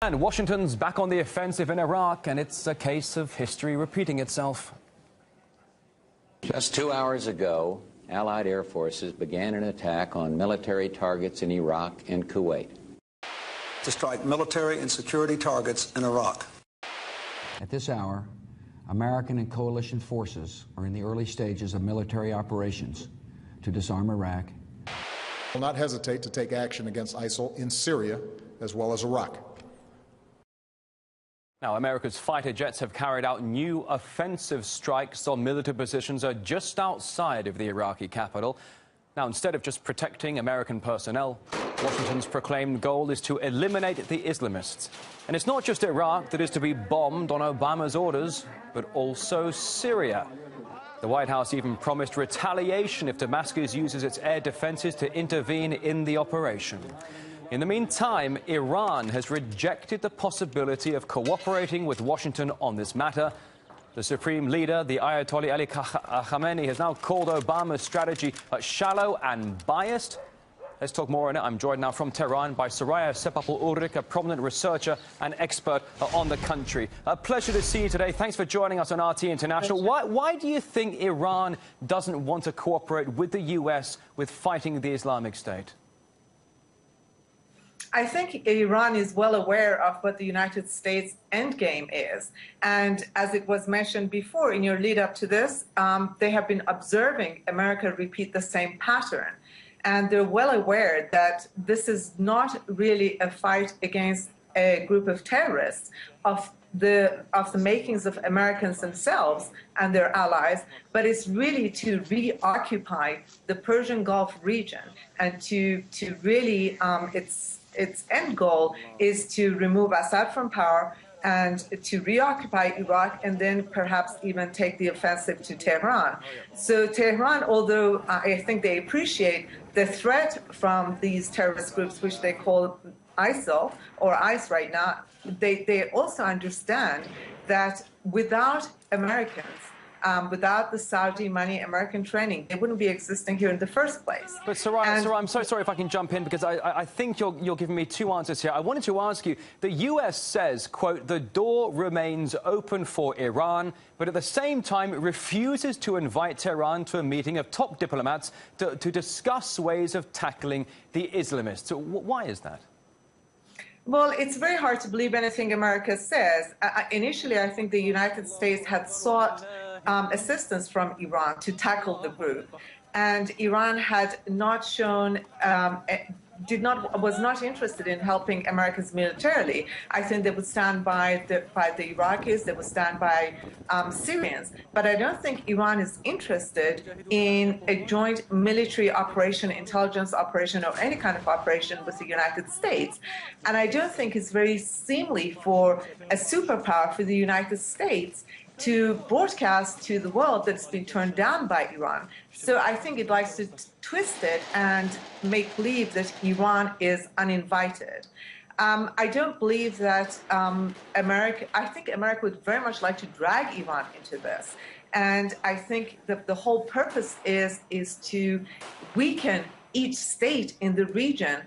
And Washington's back on the offensive in Iraq, and it's a case of history repeating itself. Just 2 hours ago, Allied air forces began an attack on military targets in Iraq and Kuwait. To strike military and security targets in Iraq. At this hour, American and coalition forces are in the early stages of military operations to disarm Iraq. Will not hesitate to take action against ISIL in Syria as well as Iraq. Now, America's fighter jets have carried out new offensive strikes on military positions just outside of the Iraqi capital. Now, instead of just protecting American personnel, Washington's proclaimed goal is to eliminate the Islamists. And it's not just Iraq that is to be bombed on Obama's orders, but also Syria. The White House even promised retaliation if Damascus uses its air defenses to intervene in the operation. In the meantime, Iran has rejected the possibility of cooperating with Washington on this matter. The supreme leader, the Ayatollah Ali Khamenei, has now called Obama's strategy shallow and biased. Let's talk more on it. I'm joined now from Tehran by Soraya Sepapul-Ulrich, a prominent researcher and expert on the country. A pleasure to see you today. Thanks for joining us on RT International. Why do you think Iran doesn't want to cooperate with the U.S. with fighting the Islamic State? I think Iran is well aware of what the United States endgame is. And as it was mentioned before in your lead up to this, they have been observing America repeat the same pattern. And they're well aware that this is not really a fight against a group of terrorists of the makings of Americans themselves and their allies, but it's really to reoccupy the Persian Gulf region and to really its end goal is to remove Assad from power and to reoccupy Iraq and then perhaps even take the offensive to Tehran. So Tehran, although I think they appreciate the threat from these terrorist groups, which they call ISIL or ICE right now, they also understand that without Americans, without the Saudi money, American training, they wouldn't be existing here in the first place. But Soraya, I'm so sorry if I can jump in, because I think you're giving me two answers here. I wanted to ask you, the U.S. says, quote, the door remains open for Iran, but at the same time refuses to invite Tehran to a meeting of top diplomats to discuss ways of tackling the Islamists. So why is that? Well, it's very hard to believe anything America says. Initially, I think the United States had sought assistance from Iran to tackle the group, and Iran had not shown, was not interested in helping Americans militarily. I think they would stand by the Iraqis, they would stand by Syrians, but I don't think Iran is interested in a joint military operation, intelligence operation, or any kind of operation with the United States. And I don't think it's very seemly for a superpower, for the United States, to broadcast to the world that it's been turned down by Iran. So I think it likes to twist it and make believe that Iran is uninvited. I don't believe that I think America would very much like to drag Iran into this. And I think that the whole purpose is to weaken each state in the region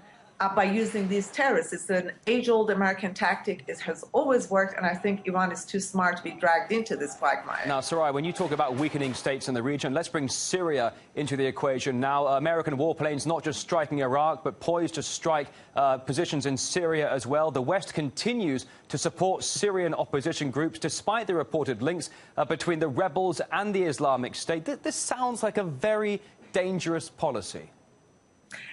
by using these terrorists. It's an age-old American tactic. It has always worked, and I think Iran is too smart to be dragged into this quagmire. Now, Soraya, when you talk about weakening states in the region, let's bring Syria into the equation now. American warplanes not just striking Iraq, but poised to strike positions in Syria as well. The West continues to support Syrian opposition groups, despite the reported links between the rebels and the Islamic State. This sounds like a very dangerous policy.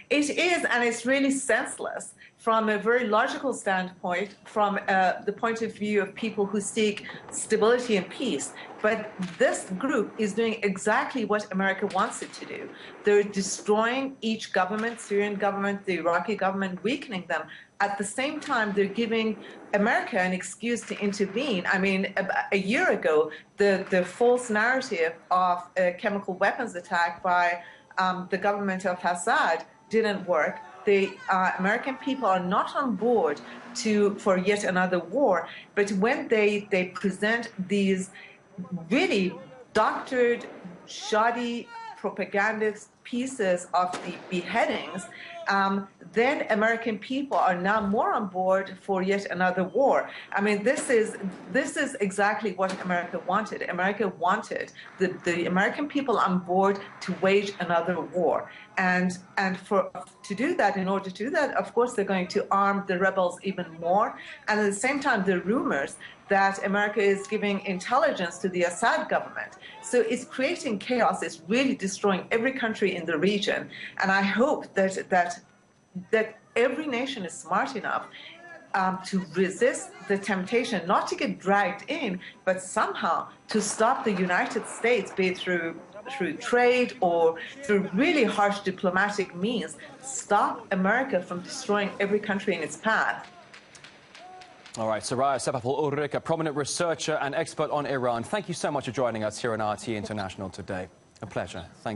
It is, and it's really senseless from a very logical standpoint, from the point of view of people who seek stability and peace. But this group is doing exactly what America wants it to do. They're destroying each government, Syrian government, the Iraqi government, weakening them. At the same time, they're giving America an excuse to intervene. I mean, a year ago, the false narrative of a chemical weapons attack by the government of Assad didn't work. The American people are not on board for yet another war. But when they present these really doctored, shoddy propagandist pieces of the beheadings then American people are now more on board for yet another war. I mean, this is exactly what America wanted. America wanted the American people on board to wage another war. And to do that, in order to do that, of course, they're going to arm the rebels even more. And at the same time, the rumors that America is giving intelligence to the Assad government. So it's creating chaos. It's really destroying every country in the region. And I hope that every nation is smart enough to resist the temptation, not to get dragged in, but somehow to stop the United States, be it through trade or through really harsh diplomatic means, stop America from destroying every country in its path. All right, Soraya Sepapul-Ulrich, a prominent researcher and expert on Iran. Thank you so much for joining us here on RT International today. A pleasure. Thank you.